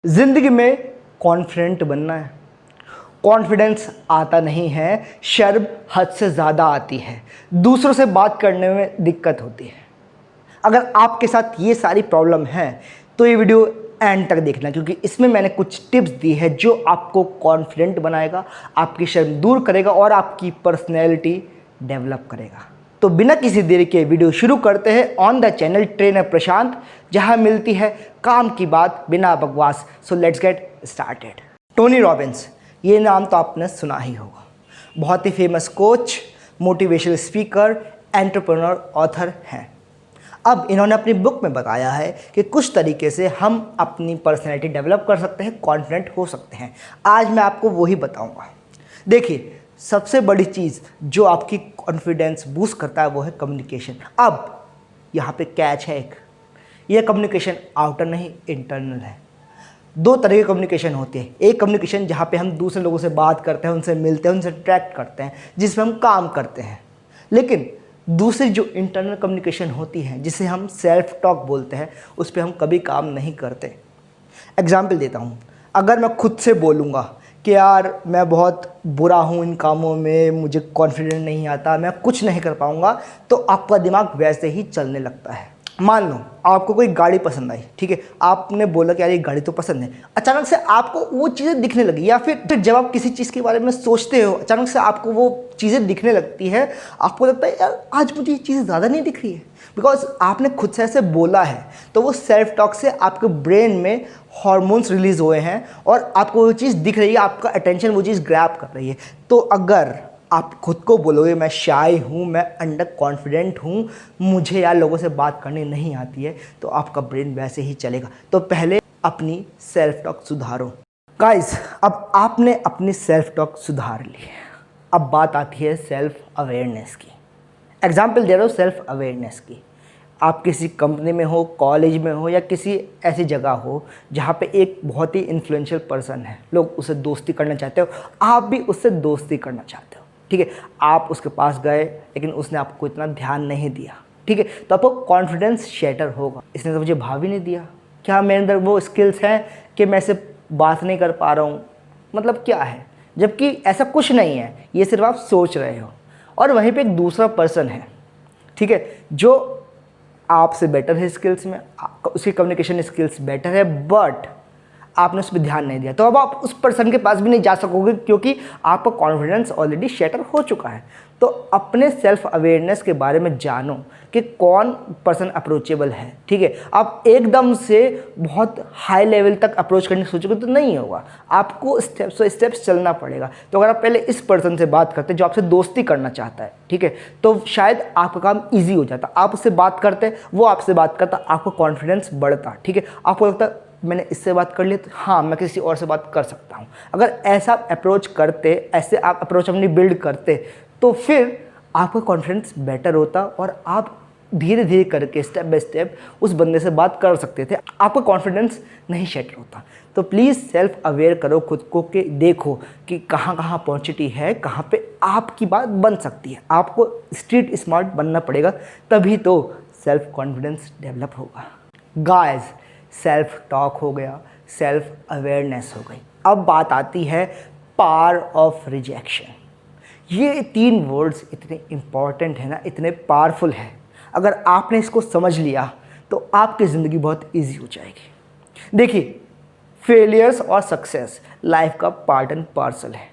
ज़िंदगी में कॉन्फिडेंट बनना है। कॉन्फिडेंस आता नहीं है, शर्म हद से ज़्यादा आती है, दूसरों से बात करने में दिक्कत होती है। अगर आपके साथ ये सारी प्रॉब्लम है तो ये वीडियो एंड तक देखना, क्योंकि इसमें मैंने कुछ टिप्स दी है जो आपको कॉन्फिडेंट बनाएगा, आपकी शर्म दूर करेगा और आपकी पर्सनैलिटी डेवलप करेगा। तो बिना किसी देरी के वीडियो शुरू करते हैं on the channel trainer Prashant, जहां मिलती है काम की बात बिना बकवास। So let's get started. Tony Robbins, ये नाम तो आपने सुना ही होगा। बहुत ही famous coach, motivational speaker, entrepreneur, author हैं। अब इन्होंने अपनी बुक में बताया है कि कुछ तरीके से हम अपनी पर्सनैलिटी डेवलप कर सकते हैं, कॉन्फिडेंट हो सकते हैं। आज मैं आपको वही बताऊंगा। देखिए, सबसे बड़ी चीज़ जो आपकी कॉन्फिडेंस बूस्ट करता है वो है कम्युनिकेशन। अब यहाँ पे कैच है एक, ये कम्युनिकेशन आउटर नहीं इंटरनल है। दो तरह की कम्युनिकेशन होती है। एक कम्युनिकेशन जहाँ पे हम दूसरे लोगों से बात करते हैं, उनसे मिलते हैं, उनसे इंटरेक्ट करते हैं, जिसमें हम काम करते हैं। लेकिन दूसरी जो इंटरनल कम्युनिकेशन होती है, जिसे हम सेल्फ टॉक बोलते हैं, उस पर हम कभी काम नहीं करते। एग्जाम्पल देता हूँ। अगर मैं खुद से बोलूँगा कि यार मैं बहुत बुरा हूँ इन कामों में, मुझे कॉन्फिडेंट नहीं आता, मैं कुछ नहीं कर पाऊँगा, तो आपका दिमाग वैसे ही चलने लगता है। मान लो आपको कोई गाड़ी पसंद आई, ठीक है, आपने बोला कि यार ये गाड़ी तो पसंद है, अचानक से आपको वो चीज़ें दिखने लगी, या फिर जब आप किसी चीज़ के बारे में सोचते हो, अचानक से आपको वो चीज़ें दिखने लगती है, आपको लगता है यार आज मुझे ये चीज़ ज़्यादा नहीं दिख रही है, बिकॉज आपने खुद से ऐसे बोला है। तो वो सेल्फ टॉक से आपके ब्रेन में हॉर्मोन्स रिलीज हुए हैं और आपको वो चीज़ दिख रही है, आपका अटेंशन वो चीज़ ग्रैब कर रही है। तो अगर आप खुद को बोलोगे मैं शाय हूँ, मैं अंडर कॉन्फिडेंट हूँ, मुझे यार लोगों से बात करनी नहीं आती है, तो आपका ब्रेन वैसे ही चलेगा। तो पहले अपनी सेल्फ टॉक सुधारो। गाइस, अब आपने अपनी सेल्फ टॉक सुधार ली, अब बात आती है सेल्फ अवेयरनेस की। एग्जाम्पल दे रहा हूँ सेल्फ अवेयरनेस की। आप किसी कंपनी में हो, कॉलेज में हो, या किसी ऐसी जगह हो जहाँ पे एक बहुत ही इन्फ्लुएंशियल पर्सन है, लोग उससे दोस्ती करना चाहते हो, आप भी उससे दोस्ती करना चाहते हो, ठीक है। आप उसके पास गए लेकिन उसने आपको इतना ध्यान नहीं दिया, ठीक है, तो आपको कॉन्फिडेंस शैटर होगा। इसने तो मुझे भाव ही नहीं दिया, क्या मेरे अंदर वो स्किल्स हैं कि मैं इससे बात नहीं कर पा रहा हूँ, मतलब क्या है, जबकि ऐसा कुछ नहीं है, ये सिर्फ आप सोच रहे हो। और वहीं पे एक दूसरा पर्सन है, ठीक है, जो आपसे बेटर है स्किल्स में, उसकी कम्युनिकेशन स्किल्स बेटर है, बट आपने उस पर ध्यान नहीं दिया, तो अब आप उस पर्सन के पास भी नहीं जा सकोगे, क्योंकि आपका कॉन्फिडेंस ऑलरेडी शैटर हो चुका है। तो अपने सेल्फ अवेयरनेस के बारे में जानो कि कौन पर्सन अप्रोचेबल है, ठीक है। आप एकदम से बहुत हाई लेवल तक अप्रोच करने की सोचोगे तो नहीं होगा, आपको स्टेप्स चलना पड़ेगा। तो अगर आप पहले इस पर्सन से बात करते जो आपसे दोस्ती करना चाहता है, ठीक है, तो शायद आपका काम ईजी हो जाता। आप उससे बात करते, वो आपसे बात करता, आपका कॉन्फिडेंस बढ़ता, ठीक है। आपको लगता मैंने इससे बात कर ली तो हाँ मैं किसी और से बात कर सकता हूँ। अगर ऐसा अप्रोच करते, ऐसे आप अप्रोच अपनी बिल्ड करते, तो फिर आपका कॉन्फिडेंस बेटर होता और आप धीरे धीरे करके स्टेप बाय स्टेप उस बंदे से बात कर सकते थे, आपका कॉन्फिडेंस नहीं शैटर होता। तो प्लीज़ सेल्फ अवेयर करो खुद को, कि देखो कि कहाँ कहाँ अपॉर्चुनिटी है, कहाँ पे आपकी बात बन सकती है। आपको स्ट्रीट स्मार्ट बनना पड़ेगा, तभी तो सेल्फ कॉन्फिडेंस डेवलप होगा। गाइस, सेल्फ टॉक हो गया, सेल्फ अवेयरनेस हो गई, अब बात आती है पावर ऑफ रिजेक्शन। ये तीन वर्ड्स इतने इम्पॉर्टेंट है ना, इतने पावरफुल है। अगर आपने इसको समझ लिया तो आपकी ज़िंदगी बहुत इजी हो जाएगी। देखिए, फेलियर्स और सक्सेस लाइफ का पार्ट एंड पार्सल है।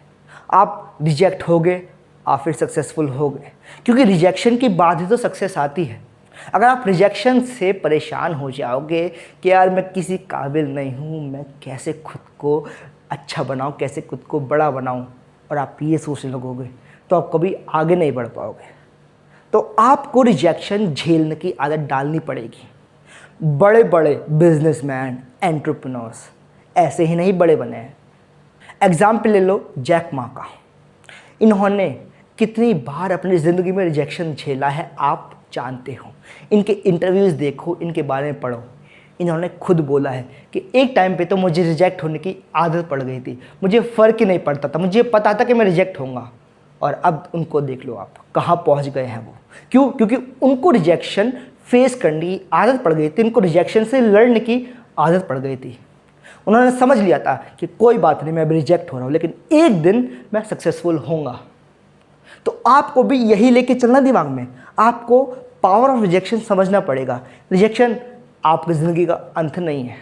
आप रिजेक्ट हो गए, आप फिर सक्सेसफुल हो गए, क्योंकि रिजेक्शन के बाद ही तो सक्सेस आती है। अगर आप रिजेक्शन से परेशान हो जाओगे कि यार मैं किसी काबिल नहीं हूँ, मैं कैसे खुद को अच्छा बनाऊँ, कैसे खुद को बड़ा बनाऊँ, और आप ये सोचने लगोगे, तो आप कभी आगे नहीं बढ़ पाओगे। तो आपको रिजेक्शन झेलने की आदत डालनी पड़ेगी। बड़े बड़े बिजनेसमैन, एंटरप्रेन्योर्स ऐसे ही नहीं बड़े बने हैं। एग्जाम्पल ले लो जैक मा का। इन्होंने कितनी बार अपनी ज़िंदगी में रिजेक्शन झेला है आप जानते हो। इनके इंटरव्यूज़ देखो, इनके बारे में पढ़ो। इन्होंने खुद बोला है कि एक टाइम पे तो मुझे रिजेक्ट होने की आदत पड़ गई थी, मुझे फ़र्क ही नहीं पड़ता था, मुझे पता था कि मैं रिजेक्ट होऊंगा। और अब उनको देख लो आप कहाँ पहुँच गए हैं वो। क्यों? क्योंकि उनको रिजेक्शन फेस करने की आदत पड़ गई थी, उनको रिजेक्शन से लड़ने की आदत पड़ गई थी। उन्होंने समझ लिया था कि कोई बात नहीं, मैं अभी रिजेक्ट हो रहा हूँ लेकिन एक दिन मैं सक्सेसफुल होऊंगा। तो आपको भी यही लेके चलना दिमाग में। आपको पावर ऑफ रिजेक्शन समझना पड़ेगा। रिजेक्शन आपकी ज़िंदगी का अंत नहीं है,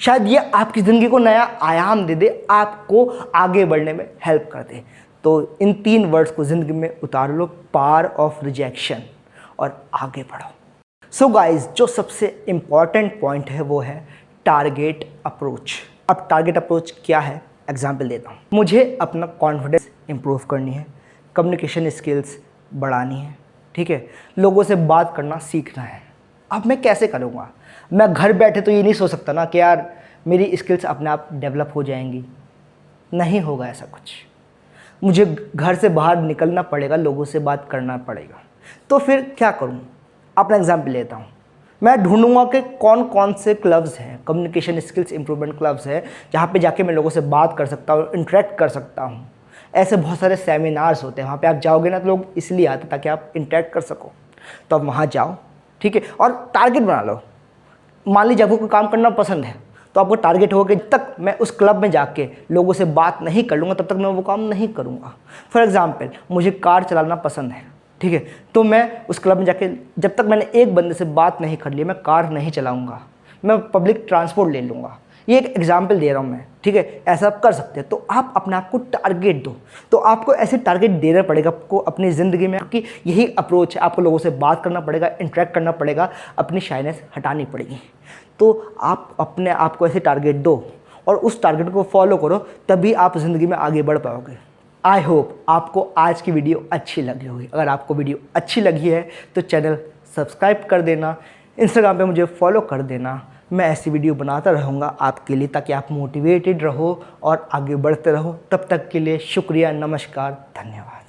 शायद ये आपकी ज़िंदगी को नया आयाम दे दे, आपको आगे बढ़ने में हेल्प कर दे। तो इन 3 वर्ड्स को ज़िंदगी में उतार लो, पावर ऑफ रिजेक्शन, और आगे बढ़ो। सो गाइज, जो सबसे इम्पॉर्टेंट पॉइंट है वो है टारगेट अप्रोच। अब टारगेट अप्रोच क्या है, एग्जाम्पल देता हूँ। मुझे अपना कॉन्फिडेंस इम्प्रूव करनी है, कम्युनिकेशन स्किल्स बढ़ानी है, ठीक है, लोगों से बात करना सीखना है। अब मैं कैसे करूँगा? मैं घर बैठे तो ये नहीं सोच सकता ना कि यार मेरी स्किल्स अपने आप डेवलप हो जाएंगी। नहीं होगा ऐसा कुछ। मुझे घर से बाहर निकलना पड़ेगा, लोगों से बात करना पड़ेगा। तो फिर क्या करूँ? अपना एग्जाम्पल लेता हूँ। मैं ढूंढूंगा कि कौन कौन से क्लब्स हैं, कम्युनिकेशन स्किल्स इंप्रूवमेंट क्लब्स हैं, जहाँ पे जाके मैं लोगों से बात कर सकता हूँ, इंटरेक्ट कर सकता हूँ। ऐसे बहुत सारे सेमिनार्स होते हैं, वहाँ पे आप जाओगे ना तो लोग इसलिए आते ताकि आप इंटरेक्ट कर सको। तो आप वहाँ जाओ, ठीक है, और टारगेट बना लो। मान लीजिए आपको कोई काम करना पसंद है, तो आपको टारगेट होगा कि जब तक मैं उस क्लब में जाके लोगों से बात नहीं कर लूँगा तब तक मैं वो काम नहीं करूँगा। फॉर एग्ज़ाम्पल, मुझे कार चलाना पसंद है, ठीक है, तो मैं उस क्लब में जाके जब तक मैंने एक बंदे से बात नहीं कर ली मैं कार नहीं चलाऊँगा, मैं पब्लिक ट्रांसपोर्ट ले लूँगा। ये एक एग्जाम्पल दे रहा हूँ मैं, ठीक है, ऐसा आप कर सकते हैं। तो आप अपने आप को टारगेट दो। तो आपको ऐसे टारगेट देना पड़ेगा आपको अपनी ज़िंदगी में, कि यही अप्रोच है। आपको लोगों से बात करना पड़ेगा, इंटरेक्ट करना पड़ेगा, अपनी शाइनेस हटानी पड़ेगी। तो आप अपने आप को ऐसे टारगेट दो और उस टारगेट को फॉलो करो, तभी आप ज़िंदगी में आगे बढ़ पाओगे। आई होप आपको आज की वीडियो अच्छी लगी होगी। अगर आपको वीडियो अच्छी लगी है तो चैनल सब्सक्राइब कर देना, इंस्टाग्राम पे मुझे फॉलो कर देना। मैं ऐसी वीडियो बनाता रहूँगा आपके लिए, ताकि आप मोटिवेटेड रहो और आगे बढ़ते रहो। तब तक के लिए शुक्रिया, नमस्कार, धन्यवाद।